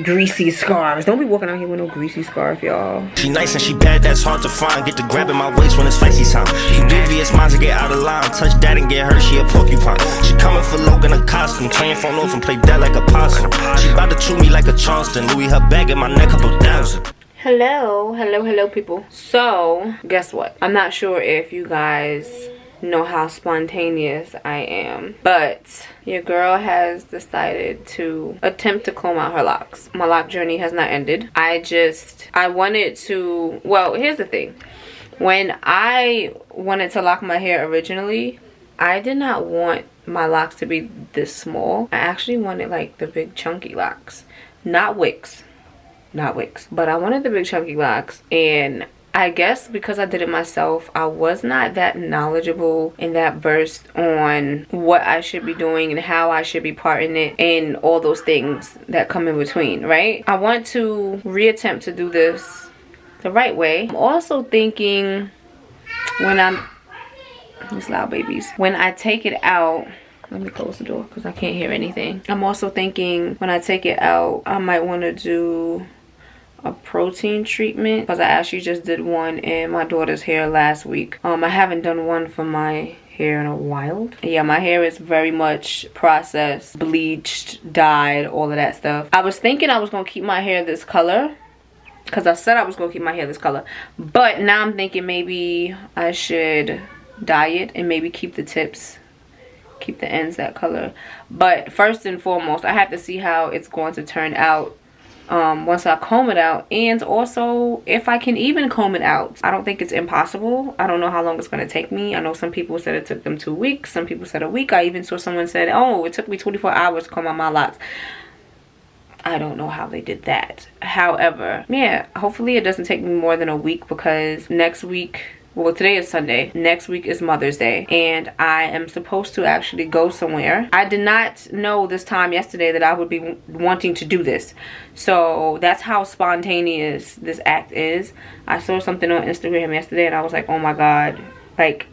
greasy scarves. Don't be walking out here with no greasy scarf, y'all. She nice and she bad, that's hard to find. Get to grabbing my waist when it's spicy time. Too devious minds to get out of line. Touch that and get hurt, she a porcupine. She coming for Logan a costume. Train phone off and play dead like a possum. She about to chew me like a Charleston. Louis her bag in my neck, couple thousand. Hello people. So guess what, I'm not sure if you guys know how spontaneous I am, but your girl has decided to attempt to comb out her locks. My lock journey has not ended. I wanted to, well, here's the thing. When I wanted to lock my hair originally, I did not want my locks to be this small. I actually wanted like the big chunky locks, not wigs, but I wanted the big chunky locks. And I guess because I did it myself, I was not that knowledgeable and that versed on what I should be doing and how I should be parting it and all those things that come in between, right? I want to reattempt to do this the right way. I'm also thinking these loud babies, when I take it out, let me close the door because I can't hear anything. I'm also thinking when I take it out, I might want to do a protein treatment because I actually just did one in my daughter's hair last week. I haven't done one for my hair in a while. Yeah, my hair is very much processed, bleached, dyed, all of that stuff. I was thinking I was gonna keep my hair this color because I said I was gonna keep my hair this color, but now I'm thinking maybe I should dye it and maybe keep the tips, keep the ends that color. But first and foremost, I have to see how it's going to turn out once I comb it out, and also if I can even comb it out. I don't think it's impossible. I don't know how long it's going to take me. I know some people said it took them 2 weeks, some people said a week. I even saw someone said, oh, it took me 24 hours to comb out my locks. I don't know how they did that. However, yeah, hopefully it doesn't take me more than a week, because next week, well, today is Sunday, next week is Mother's Day, and I am supposed to actually go somewhere. I did not know this time yesterday that I would be wanting to do this, so that's how spontaneous this act is. I saw something on Instagram yesterday and I was like, oh my god, like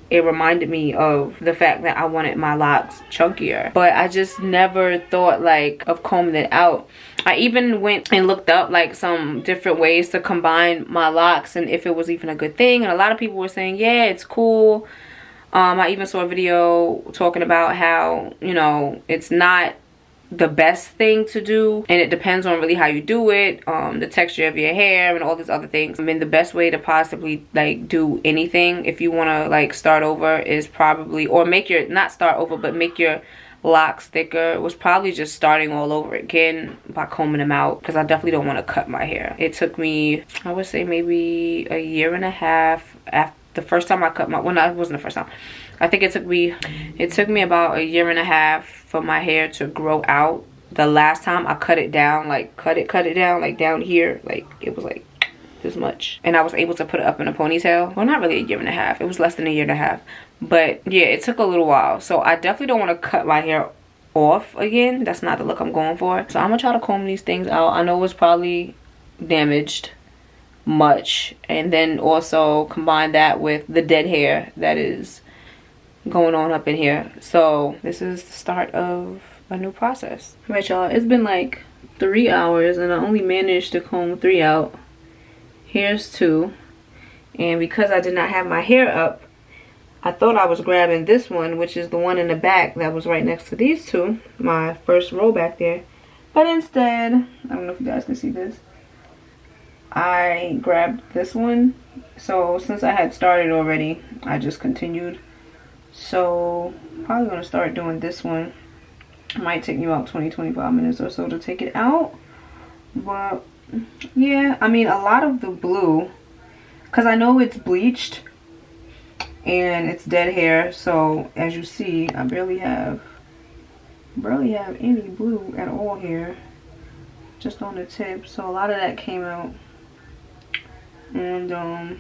it reminded me of the fact that I wanted my locks chunkier, but I just never thought like of combing it out. I even went and looked up like some different ways to combine my locks and if it was even a good thing, and a lot of people were saying, yeah, it's cool. I even saw a video talking about how, you know, it's not the best thing to do and it depends on really how you do it, the texture of your hair and all these other things. I mean, the best way to possibly like do anything if you want to like start over is probably, or make your, not start over, but make your locks thicker, was probably just starting all over again by combing them out, because I definitely don't want to cut my hair. It took me, I would say maybe a year and a half after the first time I cut my, well, no, it wasn't the first time. I think it took me about a year and a half for my hair to grow out. The last time I cut it down, like cut it down, like down here, like it was like this much, and I was able to put it up in a ponytail. Well, not really a year and a half, it was less than a year and a half, but yeah, it took a little while. So I definitely don't want to cut my hair off again. That's not the look I'm going for. So I'm gonna try to comb these things out. I know it's probably damaged much, and then also combine that with the dead hair that is going on up in here. So this is the start of a new process. Right, y'all, it's been like 3 hours and I only managed to comb 3 out. Here's 2, and because I did not have my hair up, I thought I was grabbing this one, which is the one in the back that was right next to these two, my first row back there, but instead, I don't know if you guys can see this, I grabbed this one. So since I had started already, I just continued. So probably gonna start doing this one. It might take me about 20-25 minutes or so to take it out, but yeah, I mean, a lot of the blue, because I know it's bleached and it's dead hair, so as you see, I barely have any blue at all here, just on the tip. So a lot of that came out, and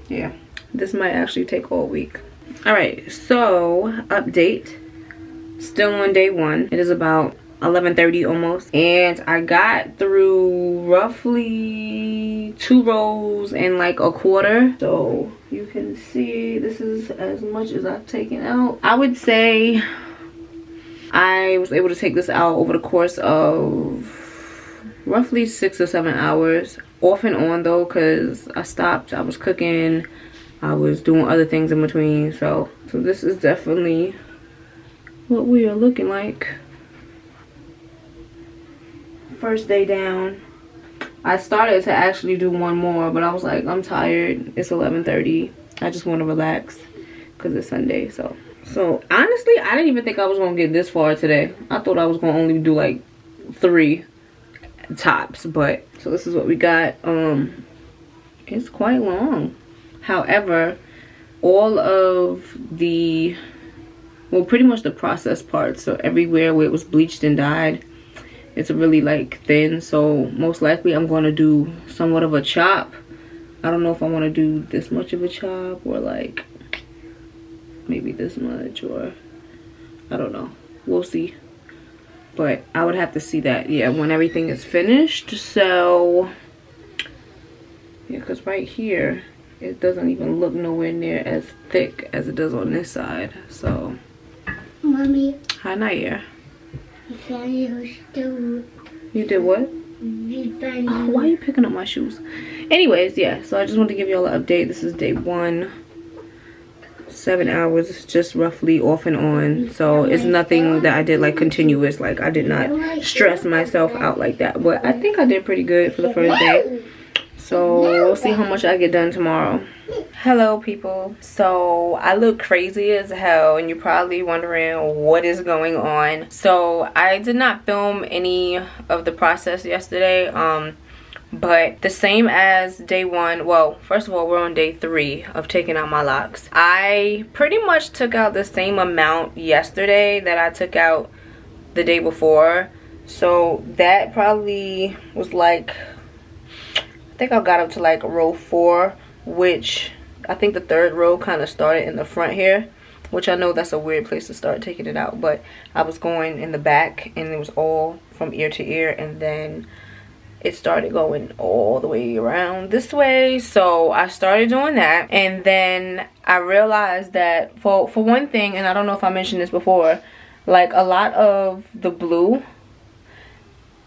yeah, this might actually take all week. All right, so update, still on day 1. It is about 11:30 almost, and I got through roughly 2 rows and like a quarter. So you can see this is as much as I've taken out. I would say I was able to take this out over the course of roughly 6 or 7 hours. Off and on though, because I stopped. I was cooking. I was doing other things in between. So this is definitely what we are looking like. First day down. I started to actually do one more, but I was like, I'm tired. It's 11:30. I just want to relax because it's Sunday. So honestly, I didn't even think I was gonna get this far today. I thought I was gonna only do like 3 tops, but so this is what we got. It's quite long. However, all of the, well, pretty much the processed parts, so everywhere where it was bleached and dyed, it's really like thin. So most likely I'm going to do somewhat of a chop. I don't know if I want to do this much of a chop or like maybe this much, or I don't know, we'll see. But I would have to see that, yeah, when everything is finished. So yeah, because right here it doesn't even look nowhere near as thick as it does on this side. So Mommy, hi Nair. you did what? Oh, why are you picking up my shoes? Anyways, yeah, so I just wanted to give y'all an update. This is day 1. 7 hours, just roughly off and on. So it's nothing that I did like continuous. Like I did not stress myself out like that. But I think I did pretty good for the first day. So we'll see how much I get done tomorrow. Hello people. So I look crazy as hell and you're probably wondering what is going on. So I did not film any of the process yesterday. But the same as day 1, well, first of all, we're on day 3 of taking out my locks. I pretty much took out the same amount yesterday that I took out the day before. So that probably was like, I think I got up to like row 4, which I think the 3rd row kind of started in the front here, which I know that's a weird place to start taking it out, but I was going in the back and it was all from ear to ear, and then it started going all the way around this way. So I started doing that, and then I realized that for one thing, and I don't know if I mentioned this before, like a lot of the blue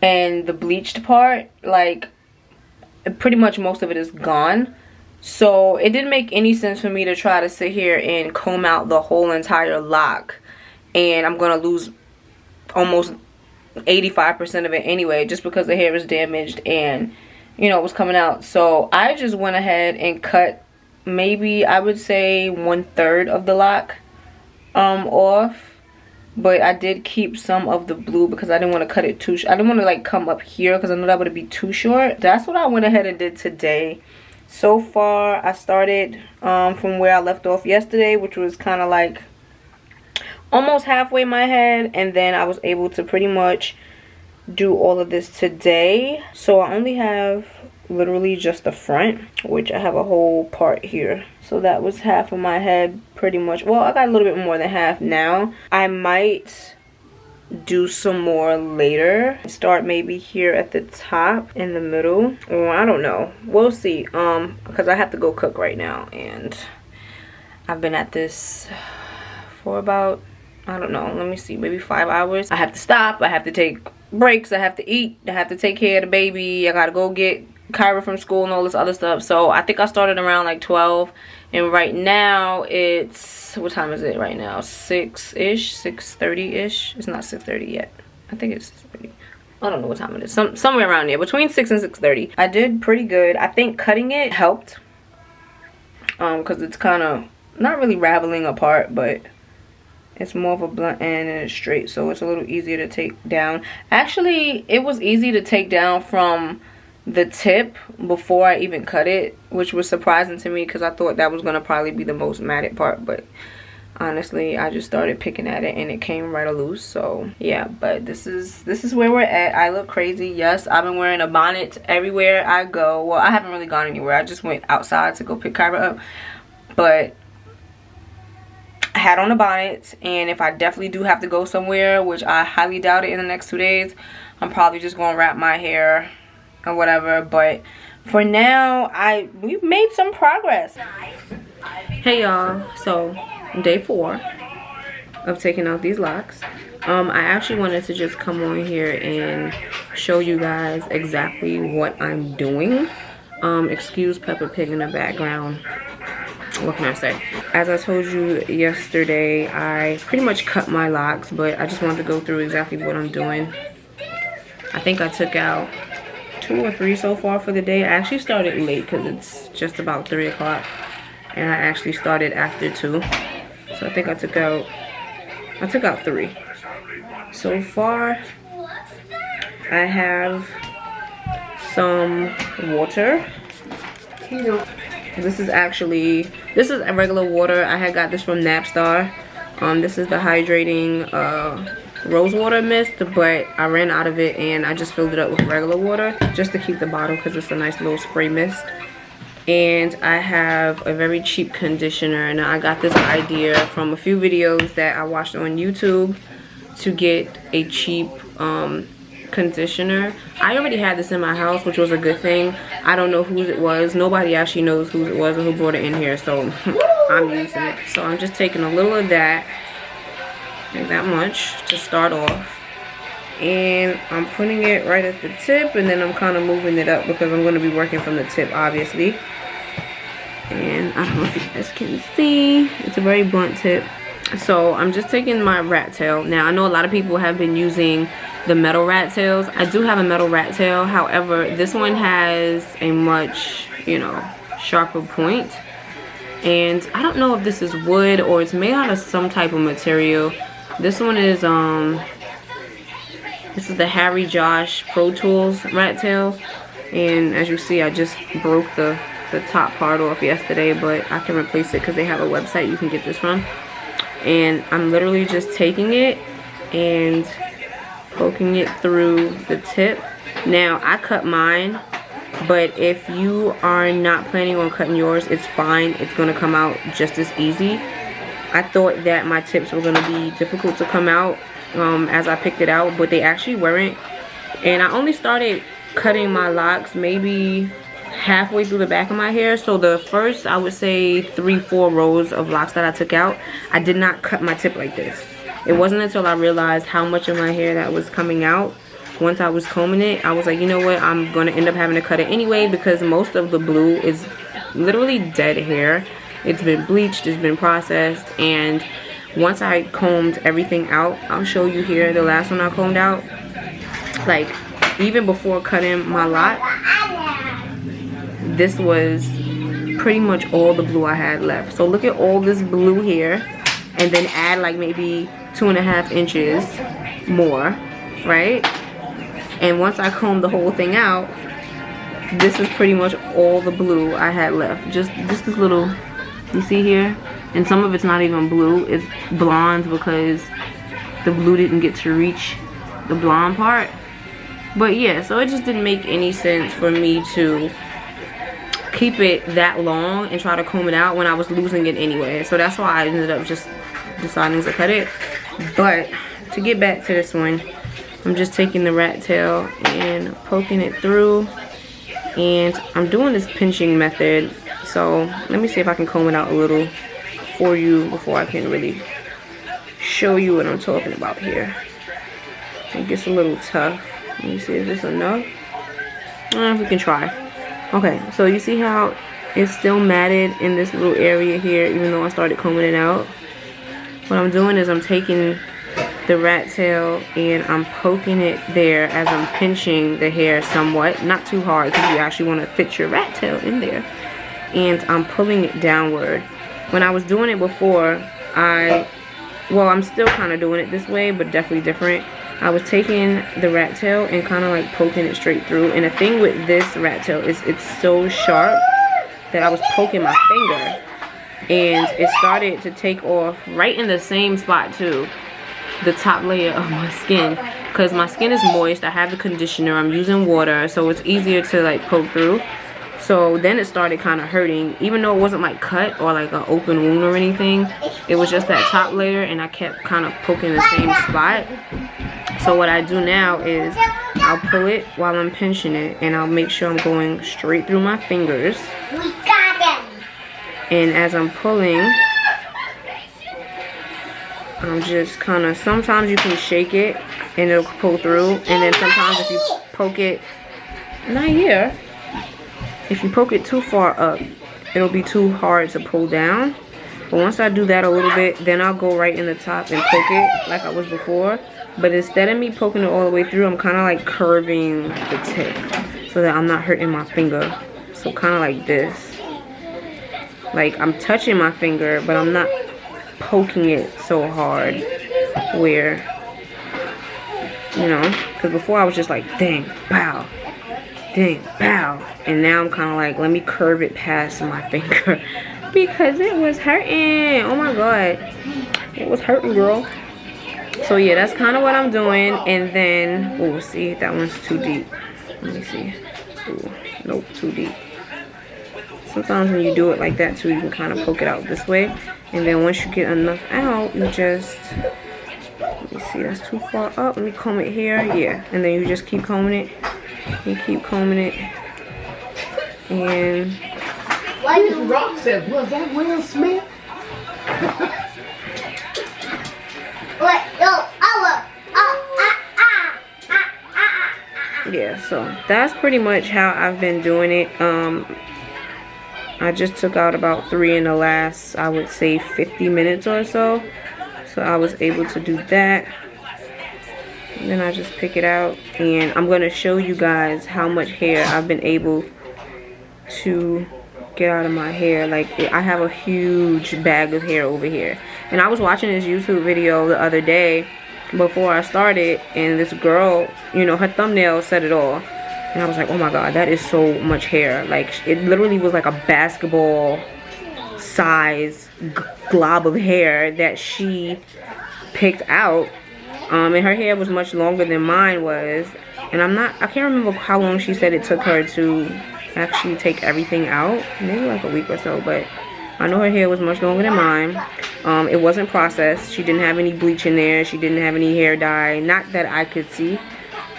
and the bleached part, like pretty much most of it is gone. So it didn't make any sense for me to try to sit here and comb out the whole entire lock, and I'm gonna lose almost 85% of it anyway, just because the hair is damaged and you know it was coming out. So I just went ahead and cut maybe I would say 1/3 of the lock off, but I did keep some of the blue because I didn't want to cut it too I didn't want to like come up here because I know that would be too short. That's what I went ahead and did today. So far I started from where I left off yesterday, which was kind of like almost halfway my head, and then I was able to pretty much do all of this today. So I only have literally just the front, which I have a whole part here. So that was half of my head pretty much. Well, I got a little bit more than half now. I might do some more later, start maybe here at the top in the middle, or I don't know, we'll see, because I have to go cook right now, and I've been at this for about, I don't know, let me see, maybe 5 hours. I have to stop, I have to take breaks, I have to eat, I have to take care of the baby, I gotta go get Kyra from school and all this other stuff. So I think I started around like 12, and right now it's, what time is it right now? 6-ish, 6:30-ish. It's not 6:30 yet. I think it's 6:30. I don't know what time it is. Somewhere around there, between 6 and 6:30. I did pretty good. I think cutting it helped, because it's kind of not really raveling apart, but it's more of a blunt end and it's straight, so it's a little easier to take down. Actually, it was easy to take down from the tip before I even cut it, which was surprising to me because I thought that was going to probably be the most matted part, but honestly I just started picking at it and it came right loose. So yeah, but this is where we're at. I look crazy. Yes, I've been wearing a bonnet everywhere I go. Well, I haven't really gone anywhere. I just went outside to go pick Kyra up, but I had on a bonnet, and if I definitely do have to go somewhere, which I highly doubt it in the next 2 days, I'm probably just going to wrap my hair or whatever. But for now, we've made some progress. Hey y'all, so day 4 of taking out these locks. I actually wanted to just come on here and show you guys exactly what I'm doing. Excuse Peppa Pig in the background. What can I say? As I told you yesterday, I pretty much cut my locks, but I just wanted to go through exactly what I'm doing. I think I took out 2 or 3 so far for the day. I actually started late because it's just about 3 o'clock, and I actually started after 2. So I think I took out 3. So far, I have some water. This is a regular water. I had got this from Napstar. This is the hydrating rose water mist, but I ran out of it and I just filled it up with regular water just to keep the bottle because it's a nice little spray mist. And I have a very cheap conditioner. Now I got this idea from a few videos that I watched on YouTube to get a cheap conditioner. I already had this in my house, which was a good thing. I don't know whose it was. Nobody actually knows whose it was or who brought it in here, so I'm using it. So I'm just taking a little of that, like that much to start off, and I'm putting it right at the tip, and then I'm kind of moving it up because I'm going to be working from the tip, obviously. And I don't know if you guys can see, it's a very blunt tip. So I'm just taking my rat tail. Now I know a lot of people have been using the metal rat tails. I do have a metal rat tail, however this one has a much, you know, sharper point. And I don't know if this is wood or it's made out of some type of material. This one is this is the Harry Josh Pro Tools rat tail, and as you see I just broke the top part off yesterday, but I can replace it because they have a website you can get this from. And I'm literally just taking it and poking it through the tip. Now I cut mine, but if you are not planning on cutting yours, it's fine. It's gonna come out just as easy. I thought that my tips were gonna be difficult to come out as I picked it out, but they actually weren't. And I only started cutting my locks maybe halfway through the back of my hair. So the first, I would say 3-4 rows of locks that I took out, I did not cut my tip like this. It wasn't until I realized how much of my hair that was coming out. Once I was combing it, I was like, you know what, I'm gonna end up having to cut it anyway because most of the blue is literally dead hair. It's been bleached, it's been processed, and once I combed everything out, I'll show you here the last one I combed out. Like, even before cutting my lock, this was pretty much all the blue I had left. So look at all this blue here, and then add like maybe 2.5 inches more, right? And once I combed the whole thing out, this is pretty much all the blue I had left. Just this little, you see here? And some of it's not even blue, it's blonde because the blue didn't get to reach the blonde part. But yeah, so it just didn't make any sense for me to keep it that long and try to comb it out when I was losing it anyway. So that's why I ended up just deciding to cut it. But to get back to this one, I'm just taking the rat tail and poking it through, and I'm doing this pinching method. So let me see if I can comb it out a little for you before I can really show you what I'm talking about here. It gets a little tough. Let me see if this is enough. We can try. Okay, so you see how it's still matted in this little area here even though I started combing it out? What I'm doing is I'm taking the rat tail and I'm poking it there as I'm pinching the hair somewhat, not too hard because you actually want to fit your rat tail in there, and I'm pulling it downward. When I was doing it before, I'm still kind of doing it this way, but definitely different. I was taking the rat tail and kind of like poking it straight through, and the thing with this rat tail is it's so sharp that I was poking my finger and it started to take off right in the same spot too, the top layer of my skin, because my skin is moist. I have the conditioner, I'm using water, so it's easier to like poke through. So then it started kind of hurting, even though it wasn't like cut or like an open wound or anything. It was just that top layer, and I kept kind of poking the same spot. So what I do now is I'll pull it while I'm pinching it, and I'll make sure I'm going straight through my fingers. We got them. And as I'm pulling, I'm just kind of, sometimes you can shake it and it'll pull through, and then sometimes if you poke it, not here, if you poke it too far up, it'll be too hard to pull down. But once I do that a little bit, then I'll go right in the top and poke it like I was before. But instead of me poking it all the way through, I'm kind of like curving the tip so that I'm not hurting my finger. So kind of like this. Like I'm touching my finger, but I'm not poking it so hard where, you know, because before I was just like, dang, pow, dang, pow. And now I'm kind of like, let me curve it past my finger because it was hurting. Oh my God. It was hurting, girl. So yeah, that's kind of what I'm doing. And then, oh, see, that one's too deep. Let me see. Ooh, nope, too deep. Sometimes when you do it like that too, you can kind of poke it out this way. And then once you get enough out, you just, let me see, that's too far up. Let me comb it here. Yeah, and then you just keep combing it. You keep combing it. And Why the rock said, was that Will Smith? yeah, so that's pretty much how I've been doing it. I just took out about 3 in the last, I would say, 50 minutes or so. So I was able to do that. And then I just pick it out. And I'm going to show you guys how much hair I've been able to get out of my hair. Like, I have a huge bag of hair over here. And I was watching this YouTube video the other day before I started. And this girl, you know, her thumbnail said it all. And I was like, oh my God, that is so much hair. Like, it literally was like a basketball size glob of hair that she picked out. And her hair was much longer than mine was. And I can't remember how long she said it took her to actually take everything out. Maybe like a week or so, but I know her hair was much longer than mine. It wasn't processed. She didn't have any bleach in there. She didn't have any hair dye. Not that I could see.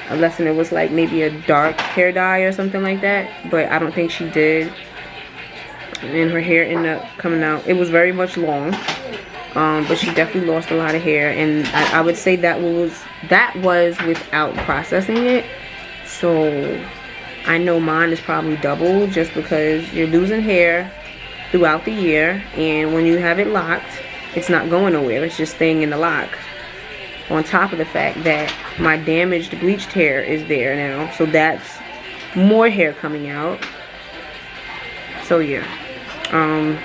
Unless it was like maybe a dark hair dye or something like that. But I don't think she did. And her hair ended up coming out. It was very much long. But she definitely lost a lot of hair. And I would say that was without processing it. So I know mine is probably double just because you're losing hair throughout the year. And when you have it locked, it's not going nowhere. It's just staying in the lock. On top of the fact that my damaged bleached hair is there now. So that's more hair coming out. So yeah. I'm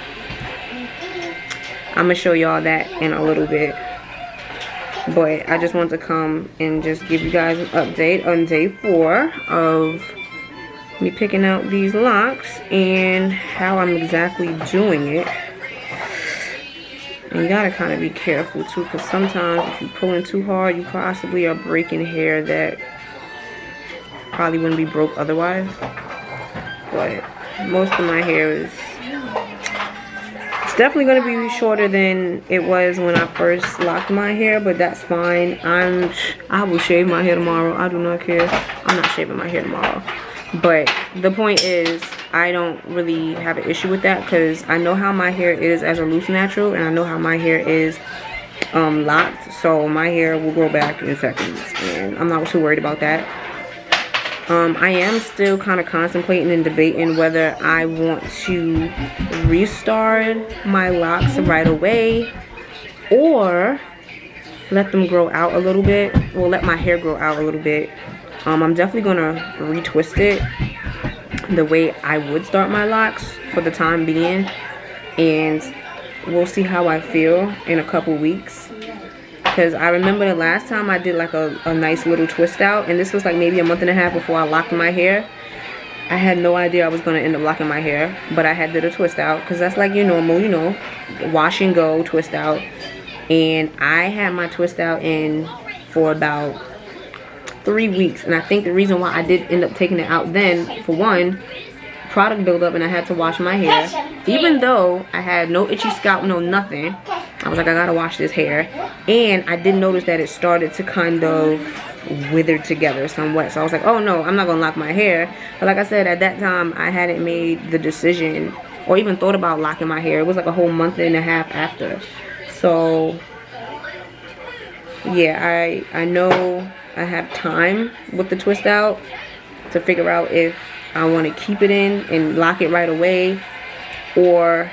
going to show y'all that in a little bit. But I just want to come and just give you guys an update on day 4 of me picking out these locks and how I'm exactly doing it. And you gotta kind of be careful too, because sometimes if you're pulling too hard, you possibly are breaking hair that probably wouldn't be broke otherwise. But most of my hair is, it's definitely gonna be shorter than it was when I first locked my hair, but that's fine. I will shave my hair tomorrow. I do not care. I'm not shaving my hair tomorrow. But the point is, I don't really have an issue with that because I know how my hair is as a loose natural, and I know how my hair is locked. So my hair will grow back in seconds, and I'm not too worried about that. I am still kind of contemplating and debating whether I want to restart my locks right away or let them grow out a little bit. Well, let my hair grow out a little bit. I'm definitely gonna retwist it the way I would start my locks for the time being, and we'll see how I feel in a couple weeks. Because I remember the last time I did like a nice little twist out, and this was like maybe a month and a half before I locked my hair. I had no idea I was gonna end up locking my hair, but I had did a twist out because that's like your normal, you know, wash and go twist out. And I had my twist out in for about 3 weeks, and I think the reason why I did end up taking it out then, for one, product buildup, and I had to wash my hair. Even though I had no itchy scalp, no nothing, I was like, I gotta wash this hair. And I did notice that it started to kind of wither together somewhat. So I was like, oh no, I'm not gonna lock my hair. But like I said, at that time, I hadn't made the decision or even thought about locking my hair. It was like a whole month and a half after. So yeah, I know I have time with the twist out to figure out if I want to keep it in and lock it right away, or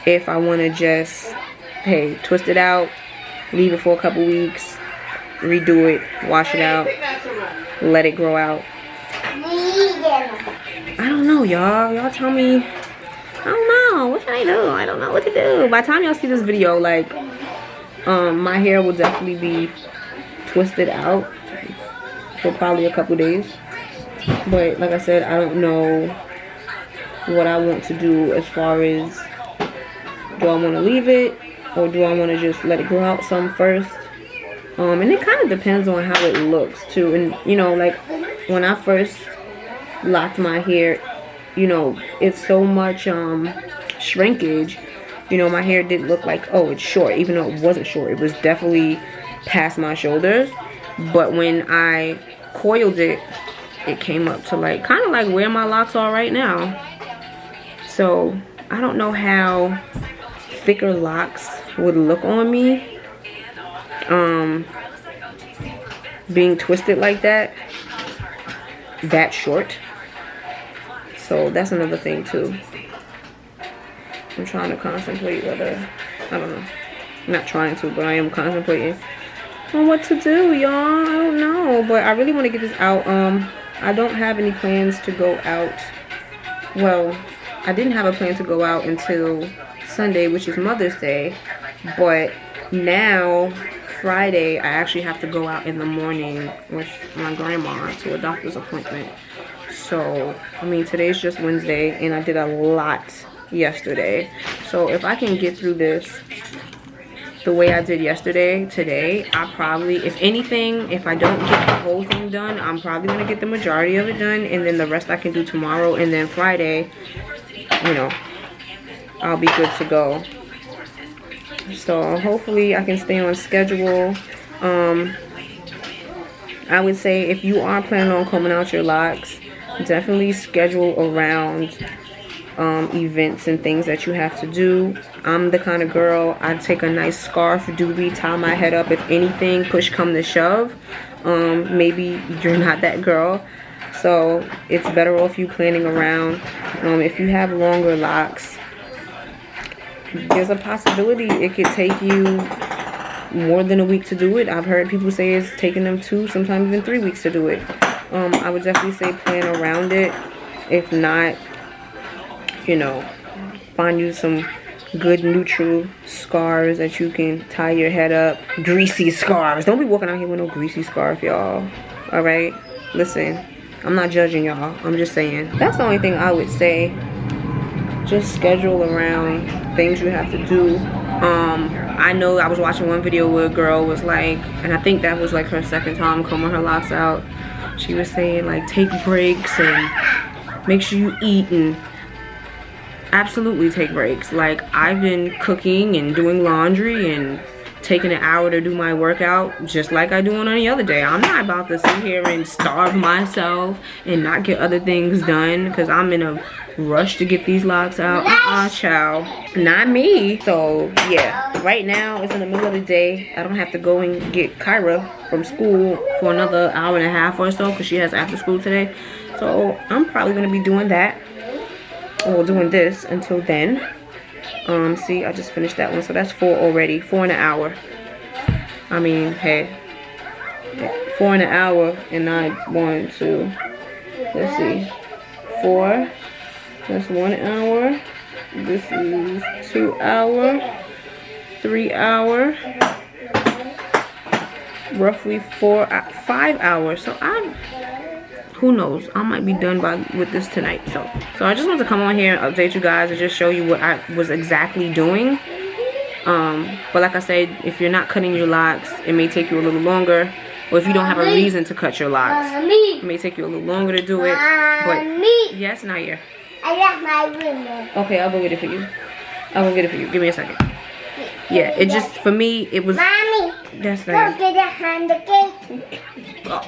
if I want to just, hey, twist it out, leave it for a couple weeks, redo it, wash it out, let it grow out. I don't know, y'all. Y'all tell me. I don't know. What should I do? I don't know what to do. By the time y'all see this video, like, my hair will definitely be twisted out for probably a couple days. But like I said, I don't know what I want to do as far as, do I want to leave it or do I want to just let it grow out some first? And it kind of depends on how it looks too. And you know, like when I first locked my hair, you know, it's so much shrinkage. You know, my hair did look like, oh, it's short, even though it wasn't short. It was definitely past my shoulders. But when I coiled it, it came up to like kind of like where my locks are right now. So I don't know how thicker locks would look on me being twisted like that short. So that's another thing too. I'm trying to contemplate whether, I don't know, I'm not trying to, but I am contemplating on what to do, y'all. I don't know, but I really want to get this out. I don't have any plans to go out. Well, I didn't have a plan to go out until Sunday, which is Mother's Day, but now Friday I actually have to go out in the morning with my grandma to a doctor's appointment. So I mean, today's just Wednesday and I did a lot yesterday. So if I can get through this the way I did yesterday, today, I probably, if anything, if I don't get the whole thing done, I'm probably gonna get the majority of it done, and then the rest I can do tomorrow, and then Friday, you know, I'll be good to go. So hopefully I can stay on schedule. I would say if you are planning on combing out your locks, definitely schedule around events and things that you have to do. I'm the kind of girl, I take a nice scarf, doobie, tie my head up. If anything, push come to shove. Maybe you're not that girl, so it's better off you planning around. If you have longer locks, there's a possibility it could take you more than a week to do it. I've heard people say it's taking them 2, sometimes even 3 weeks to do it. I would definitely say plan around it. If not, you know, find you some good neutral scarves that you can tie your head up. Greasy scarves. Don't be walking out here with no greasy scarf, y'all. All right, listen, I'm not judging y'all, I'm just saying that's the only thing I would say. Just schedule around things you have to do. I know I was watching one video where a girl was like, and I think that was like her second time combing her locks out, she was saying like take breaks and make sure you eat, and absolutely take breaks. Like, I've been cooking and doing laundry and taking an hour to do my workout just like I do on any other day. I'm not about to sit here and starve myself and not get other things done because I'm in a rush to get these locks out. Child, not me. So yeah, right now it's in the middle of the day. I don't have to go and get Kyra from school for another hour and a half or so because she has after school today. So I'm probably gonna be doing that, or doing this until then. See, I just finished that one, so that's 4 already. 4 in an hour. I mean, hey, 4 in an hour, and I want to, let's see, 4, that's 1 hour, this is 2 hour, 3 hour, roughly 5 hours. So who knows, I might be done with this tonight. So I just want to come on here and update you guys and just show you what I was exactly doing. But like I said, if you're not cutting your locks, it may take you a little longer. Or if you don't have a reason to cut your locks, it may take you a little longer to do it. But yes, Naya. I left my window. Okay, I'll go get it for you. I'll go get it for you. Give me a second. Yeah, it just, for me, it was. Mommy, that's go nice. get a hand of cake. Oh,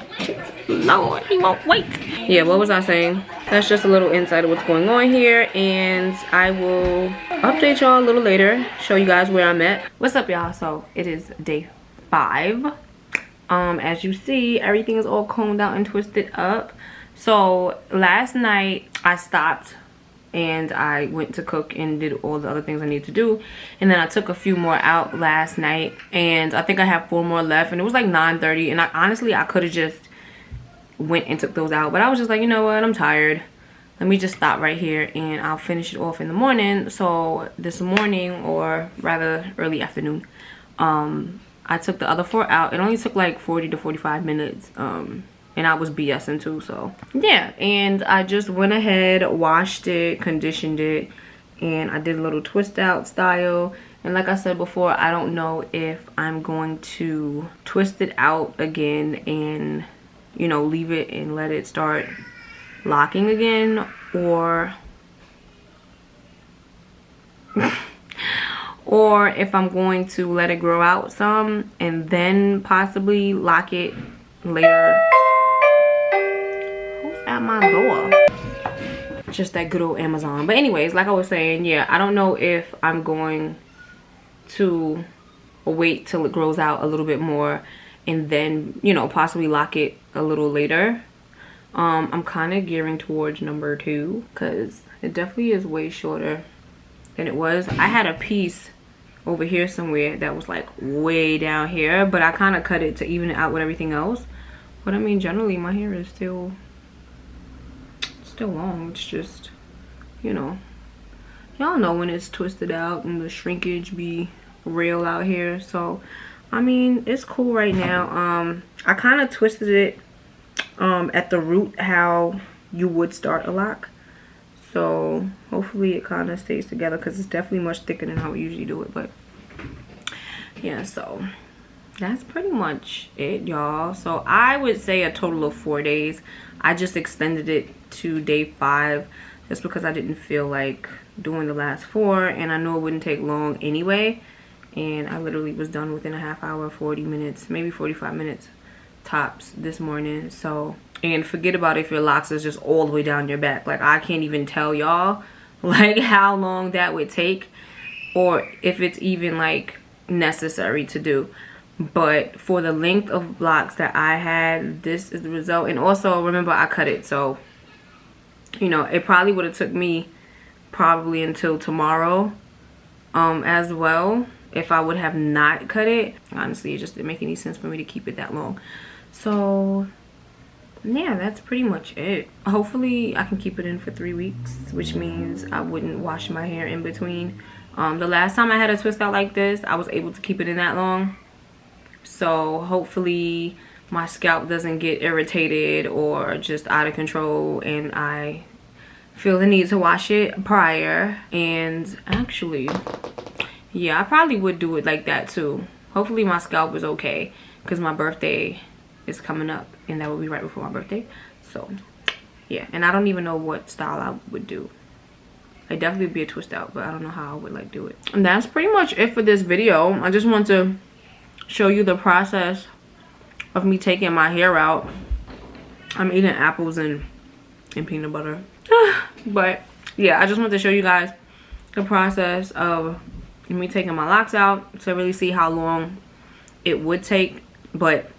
Lord, he won't wait. Yeah, what was I saying? That's just a little insight of what's going on here, and I will update y'all a little later, show you guys where I'm at. What's up, y'all? So it is day 5. As you see, everything is all combed out and twisted up. So last night I stopped and I went to cook and did all the other things I need to do, and then I took a few more out last night, and I think I have 4 more left, and it was like 9:30, and honestly I could have just went and took those out, but I was just like, you know what, I'm tired, let me just stop right here and I'll finish it off in the morning. So this morning, or rather early afternoon, I took the other 4 out. It only took like 40 to 45 minutes, and I was BSing too, so yeah. And I just went ahead, washed it, conditioned it, and I did a little twist out style. And like I said before, I don't know if I'm going to twist it out again and, you know, leave it and let it start locking again, or or if I'm going to let it grow out some and then possibly lock it later. Who's at my door? Just that good old Amazon. But anyways, like I was saying, yeah, I don't know if I'm going to wait till it grows out a little bit more and then, you know, possibly lock it a little later. I'm kind of gearing towards number 2 because it definitely is way shorter than it was. I had a piece over here somewhere that was like way down here, but I kind of cut it to even it out with everything else. But I mean, generally my hair is still long. It's just, you know, y'all know when it's twisted out and the shrinkage be real out here. So I mean, it's cool right now. I kind of twisted it at the root how you would start a lock, so hopefully it kind of stays together because it's definitely much thicker than how we usually do it. But yeah, so that's pretty much it, y'all. So I would say a total of 4 days. I just extended it to day 5 just because I didn't feel like doing the last 4, and I know it wouldn't take long anyway, and I literally was done within a half hour, 40 minutes, maybe 45 minutes tops this morning. So, and forget about if your locks is just all the way down your back. Like, I can't even tell y'all like how long that would take, or if it's even like necessary to do. But for the length of locks that I had, this is the result. And also remember, I cut it, so you know, it probably would have took me probably until tomorrow as well if I would have not cut it. Honestly, it just didn't make any sense for me to keep it that long. So yeah, that's pretty much it. Hopefully I can keep it in for 3 weeks, which means I wouldn't wash my hair in between. The last time I had a twist out like this, I was able to keep it in that long. So hopefully my scalp doesn't get irritated or just out of control and I feel the need to wash it prior. And actually, yeah, I probably would do it like that too. Hopefully my scalp is okay because my birthday is coming up and that will be right before my birthday. So yeah, and I don't even know what style I would do. It definitely would be a twist out, but I don't know how I would like do it. And that's pretty much it for this video. I just want to show you the process of me taking my hair out. I'm eating apples and peanut butter. But yeah, I just want to show you guys the process of me taking my locks out to really see how long it would take. But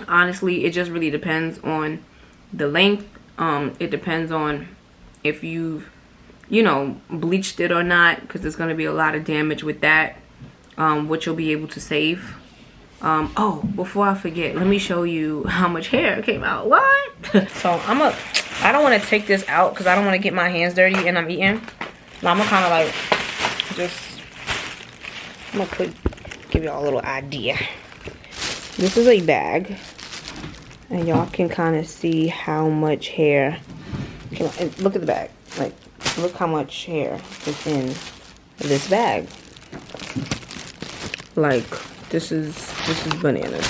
honestly, it just really depends on the length. It depends on if you've, you know, bleached it or not, because there's going to be a lot of damage with that, which you'll be able to save. Oh, before I forget, let me show you how much hair came out. What? So I don't want to take this out because I don't want to get my hands dirty and I'm eating. I'm gonna kind of like I'm gonna give y'all a little idea. This is a bag, and y'all can kind of see how much hair. Look at the bag. Like, look how much hair is in this bag. Like, this is bananas.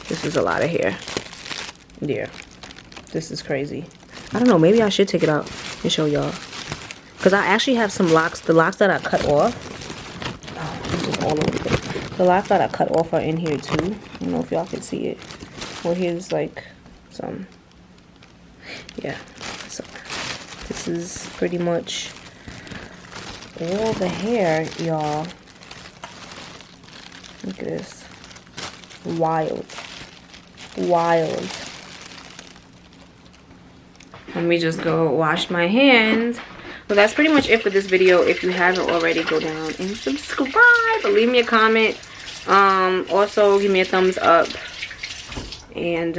This is a lot of hair. Yeah, this is crazy. I don't know, maybe I should take it out and show y'all, because I actually have some locks. The locks that I cut off, this is all over the place. The locks that I cut off are in here too. I don't know if y'all can see it. Well, here's like some, yeah. So this is pretty much all the hair, y'all. Look at this. Wild. Wild. Let me just go wash my hands. Well, that's pretty much it for this video. If you haven't already, go down and subscribe. Leave me a comment. Also, give me a thumbs up. And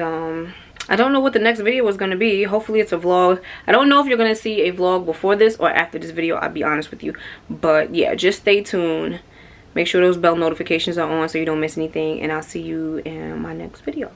I don't know what the next video is going to be. Hopefully it's a vlog. I don't know if you're going to see a vlog before this or after this video. I'll be honest with you. But yeah, just stay tuned. Make sure those bell notifications are on so you don't miss anything. And I'll see you in my next video.